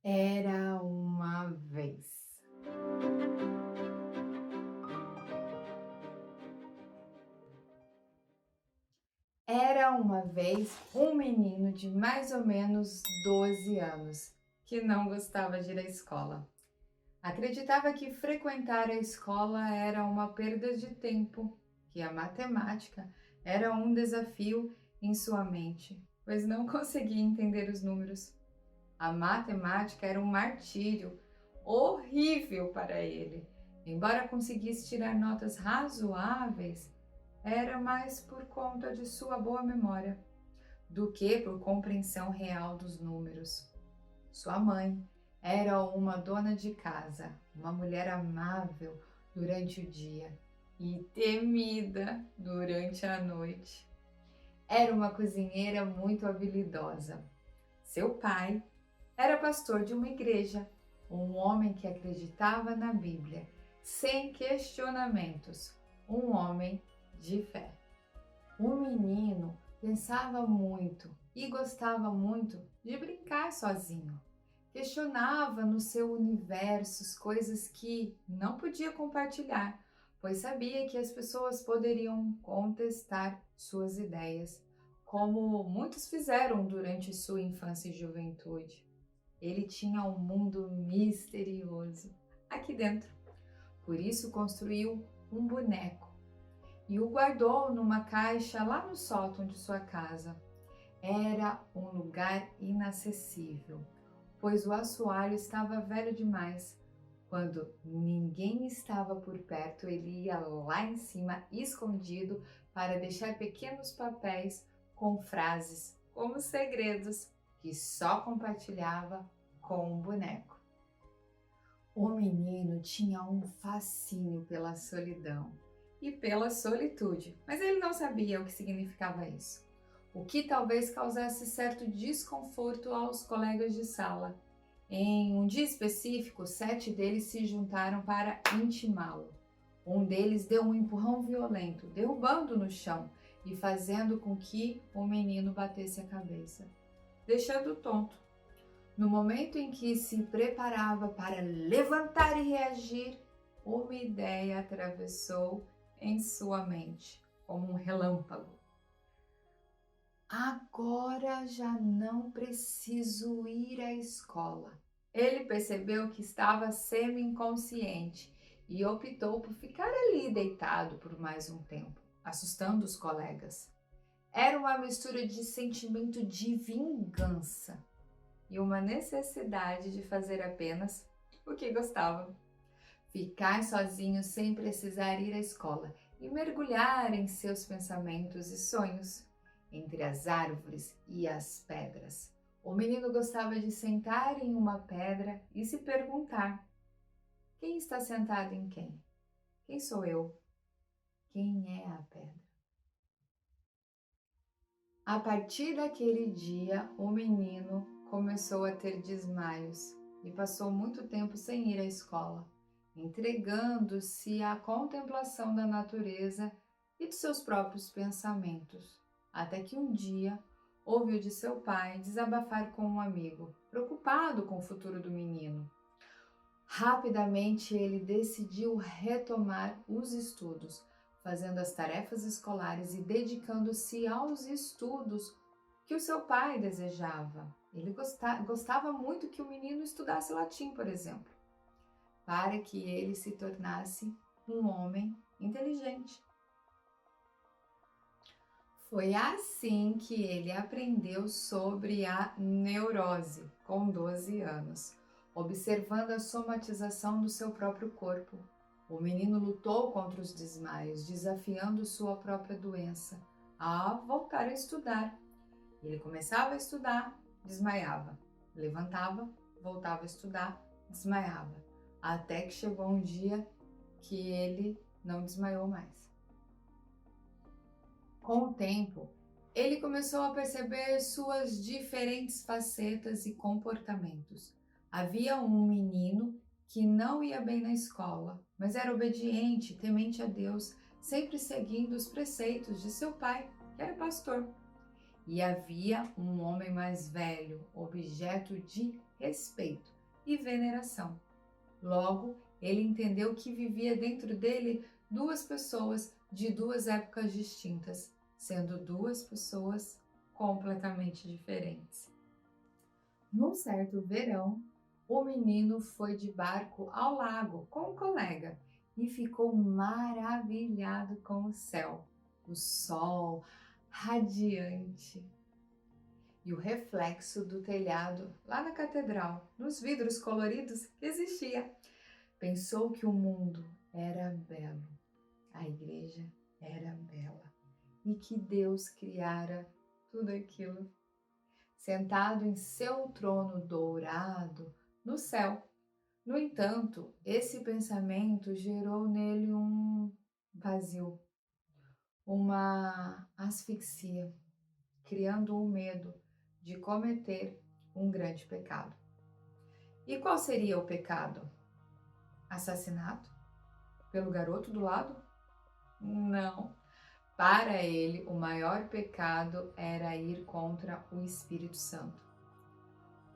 Era uma vez. Era uma vez um menino de mais ou menos 12 anos que não gostava de ir à escola. Acreditava que frequentar a escola era uma perda de tempo, que a matemática era um desafio em sua mente, pois não conseguia entender os números. A matemática era um martírio horrível para ele. Embora conseguisse tirar notas razoáveis, era mais por conta de sua boa memória do que por compreensão real dos números. Sua mãe era uma dona de casa, uma mulher amável durante o dia e temida durante a noite. Era uma cozinheira muito habilidosa. Seu pai era pastor de uma igreja, um homem que acreditava na Bíblia, sem questionamentos, um homem de fé. O menino pensava muito e gostava muito de brincar sozinho. Questionava no seu universo coisas que não podia compartilhar, pois sabia que as pessoas poderiam contestar suas ideias, como muitos fizeram durante sua infância e juventude. Ele tinha um mundo misterioso aqui dentro. Por isso construiu um boneco e o guardou numa caixa lá no sótão de sua casa. Era um lugar inacessível, pois o assoalho estava velho demais. Quando ninguém estava por perto, ele ia lá em cima, escondido, para deixar pequenos papéis com frases como segredos que só compartilhava com o boneco. O menino tinha um fascínio pela solidão e pela solitude, mas ele não sabia o que significava isso, o que talvez causasse certo desconforto aos colegas de sala. Em um dia específico, 7 deles se juntaram para intimá-lo. Um deles deu um empurrão violento, derrubando no chão e fazendo com que o menino batesse a cabeça, deixando-o tonto. No momento em que se preparava para levantar e reagir, uma ideia atravessou em sua mente, como um relâmpago. Agora já não preciso ir à escola. Ele percebeu que estava semi-inconsciente e optou por ficar ali deitado por mais um tempo, assustando os colegas. Era uma mistura de sentimento de vingança e uma necessidade de fazer apenas o que gostava. Ficar sozinho sem precisar ir à escola e mergulhar em seus pensamentos e sonhos, entre as árvores e as pedras. O menino gostava de sentar em uma pedra e se perguntar: quem está sentado em quem? Quem sou eu? Quem é a pedra? A partir daquele dia, o menino começou a ter desmaios e passou muito tempo sem ir à escola, entregando-se à contemplação da natureza e de seus próprios pensamentos, até que um dia ouviu de seu pai desabafar com um amigo, preocupado com o futuro do menino. Rapidamente ele decidiu retomar os estudos, fazendo as tarefas escolares e dedicando-se aos estudos que o seu pai desejava. Ele gostava muito que o menino estudasse latim, por exemplo, para que ele se tornasse um homem inteligente. Foi assim que ele aprendeu sobre a neurose com 12 anos, observando a somatização do seu próprio corpo. O menino lutou contra os desmaios, desafiando sua própria doença a voltar a estudar. Ele começava a estudar, desmaiava, levantava, voltava a estudar, desmaiava, até que chegou um dia que ele não desmaiou mais. Com o tempo, ele começou a perceber suas diferentes facetas e comportamentos. Havia um menino que não ia bem na escola, mas era obediente, temente a Deus, sempre seguindo os preceitos de seu pai, que era pastor. E havia um homem mais velho, objeto de respeito e veneração. Logo, ele entendeu que vivia dentro dele duas pessoas de duas épocas distintas, sendo duas pessoas completamente diferentes. Num certo verão, o menino foi de barco ao lago com um colega e ficou maravilhado com o céu, o sol radiante e o reflexo do telhado lá na catedral, nos vidros coloridos que existia. Pensou que o mundo era belo, a igreja era bela e que Deus criara tudo aquilo. Sentado em seu trono dourado no céu. No entanto, esse pensamento gerou nele um vazio, uma asfixia, criando o medo de cometer um grande pecado. E qual seria o pecado? Assassinato? Pelo garoto do lado? Não. Para ele, o maior pecado era ir contra o Espírito Santo,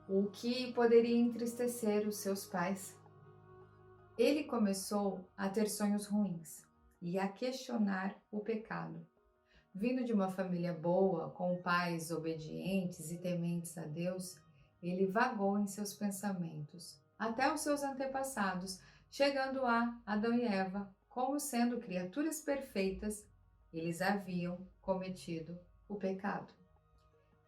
o que poderia entristecer os seus pais. Ele começou a ter sonhos ruins e a questionar o pecado. Vindo de uma família boa, com pais obedientes e tementes a Deus, ele vagou em seus pensamentos, até os seus antepassados, chegando a Adão e Eva, como sendo criaturas perfeitas, eles haviam cometido o pecado.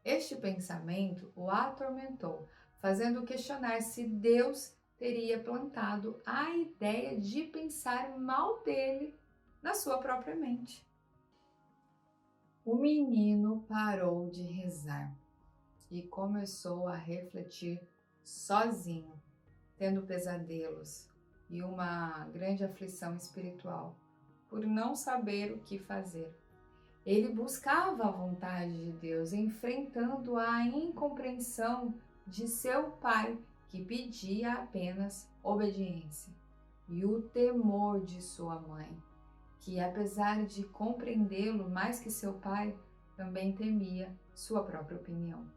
Este pensamento o atormentou, fazendo questionar se Deus teria plantado a ideia de pensar mal dele na sua própria mente. O menino parou de rezar e começou a refletir sozinho, tendo pesadelos e uma grande aflição espiritual, por não saber o que fazer. Ele buscava a vontade de Deus, enfrentando a incompreensão de seu pai, que pedia apenas obediência, e o temor de sua mãe, que apesar de compreendê-lo mais que seu pai, também temia sua própria opinião.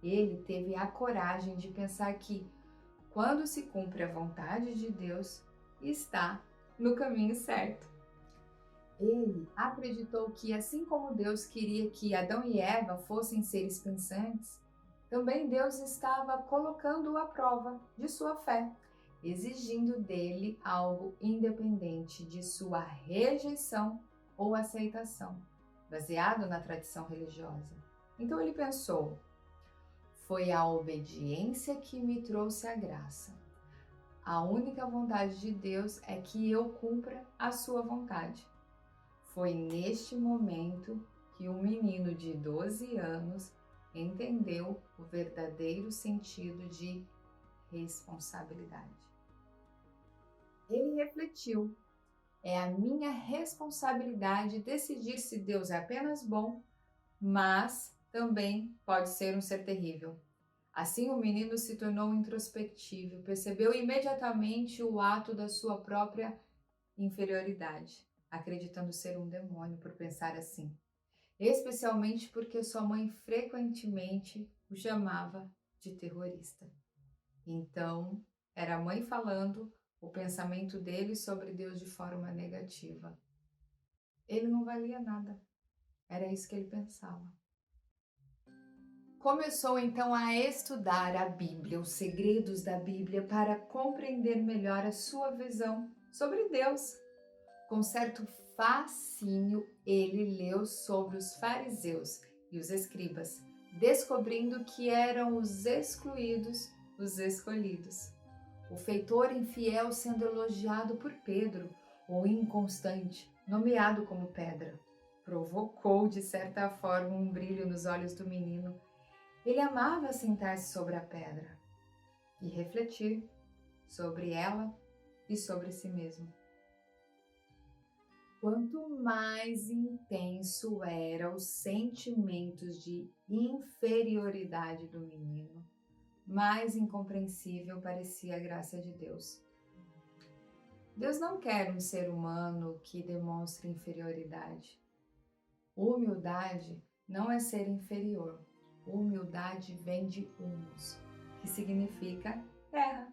Ele teve a coragem de pensar que, quando se cumpre a vontade de Deus, está no caminho certo. Ele acreditou que, assim como Deus queria que Adão e Eva fossem seres pensantes, também Deus estava colocando-o à prova de sua fé, exigindo dele algo independente de sua rejeição ou aceitação, baseado na tradição religiosa. Então ele pensou: foi a obediência que me trouxe a graça. A única vontade de Deus é que eu cumpra a sua vontade. Foi neste momento que um menino de 12 anos entendeu o verdadeiro sentido de responsabilidade. Ele refletiu: é a minha responsabilidade decidir se Deus é apenas bom, mas também pode ser um ser terrível. Assim, o menino se tornou introspectivo, percebeu imediatamente o ato da sua própria inferioridade, acreditando ser um demônio por pensar assim, especialmente porque sua mãe frequentemente o chamava de terrorista. Então, era a mãe falando o pensamento dele sobre Deus de forma negativa. Ele não valia nada. Era isso que ele pensava. Começou então a estudar a Bíblia, os segredos da Bíblia, para compreender melhor a sua visão sobre Deus. Com certo fascínio, ele leu sobre os fariseus e os escribas, descobrindo que eram os excluídos, os escolhidos. O feitor infiel sendo elogiado por Pedro, o inconstante, nomeado como pedra. Provocou, de certa forma, um brilho nos olhos do menino. Ele amava sentar-se sobre a pedra e refletir sobre ela e sobre si mesmo. Quanto mais intenso eram os sentimentos de inferioridade do menino, mais incompreensível parecia a graça de Deus. Deus não quer um ser humano que demonstre inferioridade. Humildade não é ser inferior. Humildade vem de humus, que significa terra.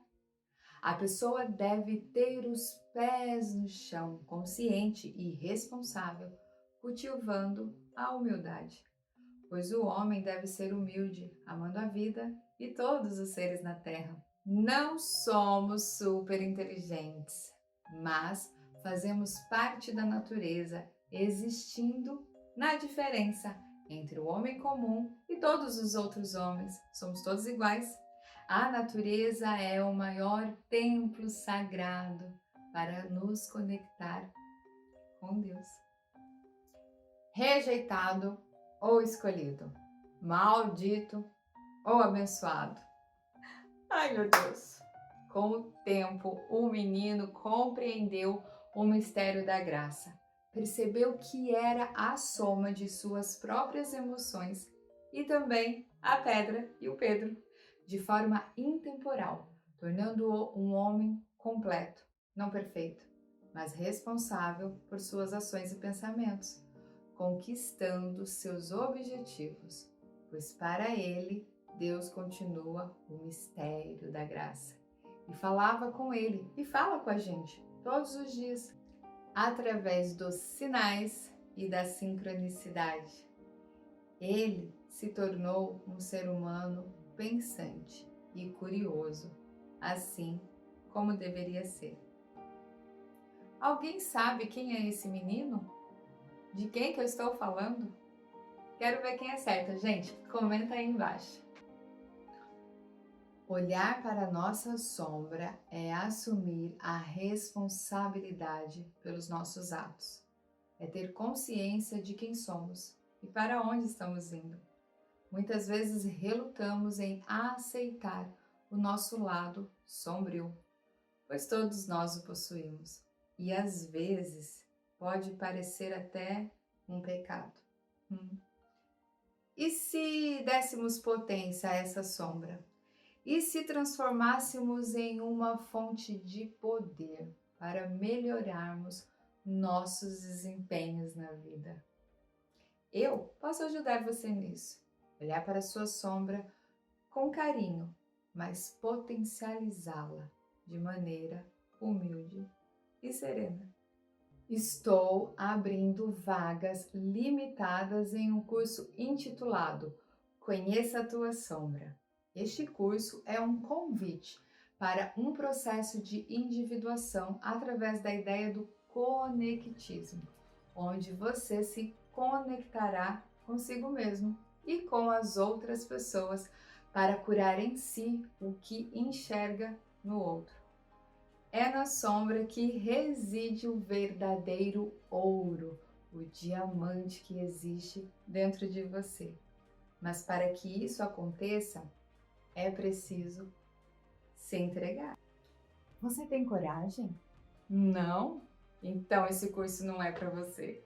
A pessoa deve ter os pés no chão, consciente e responsável, cultivando a humildade. Pois o homem deve ser humilde, amando a vida e todos os seres na terra. Não somos super inteligentes, mas fazemos parte da natureza, existindo na diferença entre o homem comum e todos os outros homens. Somos todos iguais. A natureza é o maior templo sagrado para nos conectar com Deus. Rejeitado ou escolhido, maldito ou abençoado. Ai, meu Deus! Com o tempo, o menino compreendeu o mistério da graça. Percebeu que era a soma de suas próprias emoções e também a pedra e o Pedro, de forma intemporal, tornando-o um homem completo, não perfeito, mas responsável por suas ações e pensamentos, conquistando seus objetivos, pois para ele Deus continua o mistério da graça. E falava com ele, e fala com a gente, todos os dias, através dos sinais e da sincronicidade. Ele se tornou um ser humano pensante e curioso, assim como deveria ser. Alguém sabe quem é esse menino? De quem que eu estou falando? Quero ver quem acerta, gente. Comenta aí embaixo. Olhar para a nossa sombra é assumir a responsabilidade pelos nossos atos. É ter consciência de quem somos e para onde estamos indo. Muitas vezes relutamos em aceitar o nosso lado sombrio, pois todos nós o possuímos. E às vezes pode parecer até um pecado. E se dessemos potência a essa sombra? E se transformássemos em uma fonte de poder para melhorarmos nossos desempenhos na vida? Eu posso ajudar você nisso. Olhar para a sua sombra com carinho, mas potencializá-la de maneira humilde e serena. Estou abrindo vagas limitadas em um curso intitulado Conheça a Tua Sombra. Este curso é um convite para um processo de individuação através da ideia do conectismo, onde você se conectará consigo mesmo e com as outras pessoas para curar em si o que enxerga no outro. É na sombra que reside o verdadeiro ouro, o diamante que existe dentro de você. Mas para que isso aconteça, é preciso se entregar. Você tem coragem? Não? Então esse curso não é para você.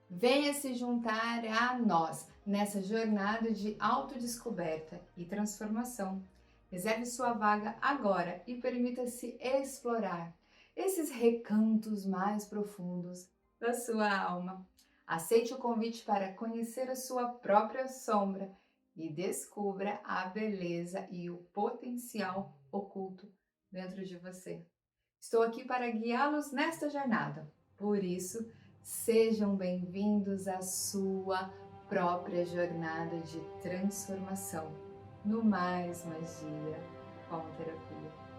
Venha se juntar a nós nessa jornada de autodescoberta e transformação. Reserve sua vaga agora e permita-se explorar esses recantos mais profundos da sua alma. Aceite o convite para conhecer a sua própria sombra e descubra a beleza e o potencial oculto dentro de você. Estou aqui para guiá-los nesta jornada. Por isso, sejam bem-vindos à sua própria jornada de transformação no Mais Magia com Terapia.